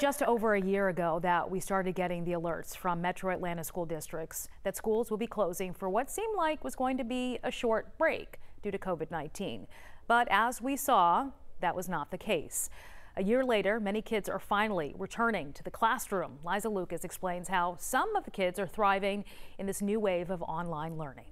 Just over a year ago that we started getting the alerts from Metro Atlanta school districts that schools will be closing for what seemed like was going to be a short break due to COVID-19. But as we saw, that was not the case. A year later, many kids are finally returning to the classroom. Liza Lucas explains how some of the kids are thriving in this new wave of online learning.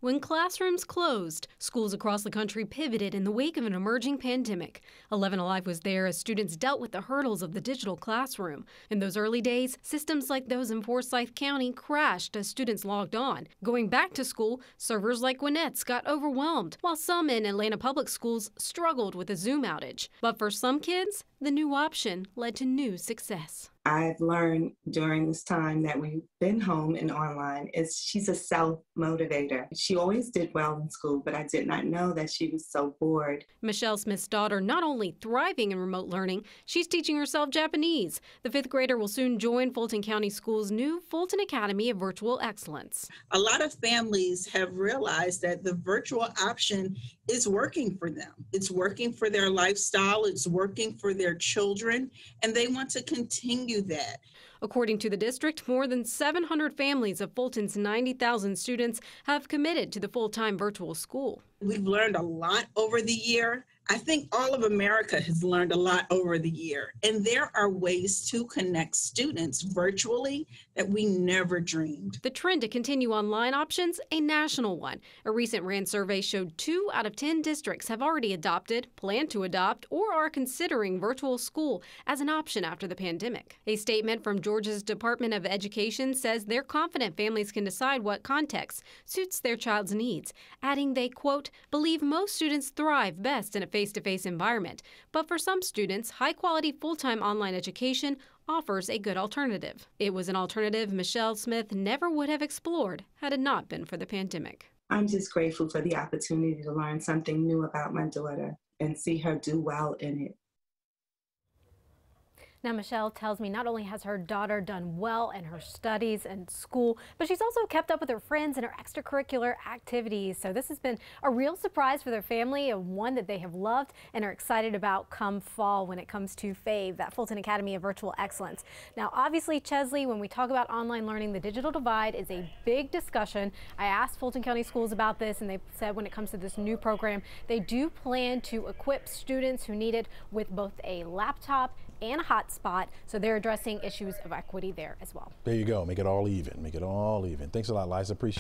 When classrooms closed, schools across the country pivoted in the wake of an emerging pandemic. 11 Alive was there as students dealt with the hurdles of the digital classroom. In those early days, systems like those in Forsyth County crashed as students logged on. Going back to school, servers like Gwinnett's got overwhelmed, while some in Atlanta public schools struggled with a Zoom outage. But for some kids, the new option led to new success. I've learned during this time that we've been home and online is she's a self-motivator. She always did well in school, but I did not know that she was so bored. Michelle Smith's daughter not only thriving in remote learning, she's teaching herself Japanese. The fifth grader will soon join Fulton County Schools' new Fulton Academy of Virtual Excellence. A lot of families have realized that the virtual option is working for them. It's working for their lifestyle, it's working for their children, and they want to continue that. According to the district, more than 700 families of Fulton's 90,000 students have committed to the full-time virtual school. We've learned a lot over the year. I think all of America has learned a lot over the year, and there are ways to connect students virtually that we never dreamed. The trend to continue online options, a national one. A recent RAND survey showed 2 out of 10 districts have already adopted, plan to adopt, or are considering virtual school as an option after the pandemic. A statement from Georgia's Department of Education says they're confident families can decide what context suits their child's needs, adding they, quote, believe most students thrive best in a face-to-face environment, but for some students, high-quality full-time online education offers a good alternative. It was an alternative Michelle Smith never would have explored had it not been for the pandemic. I'm just grateful for the opportunity to learn something new about my daughter and see her do well in it. Now, Michelle tells me not only has her daughter done well in her studies and school, but she's also kept up with her friends and her extracurricular activities. So this has been a real surprise for their family, and one that they have loved and are excited about come fall when it comes to FAVE, that Fulton Academy of Virtual Excellence. Now, obviously, Chesley, when we talk about online learning, the digital divide is a big discussion. I asked Fulton County Schools about this, and they said when it comes to this new program, they do plan to equip students who need it with both a laptop and a hotspot, so they're addressing issues of equity there as well. There you go. Make it all even. Make it all even. Thanks a lot, Liza. Appreciate it.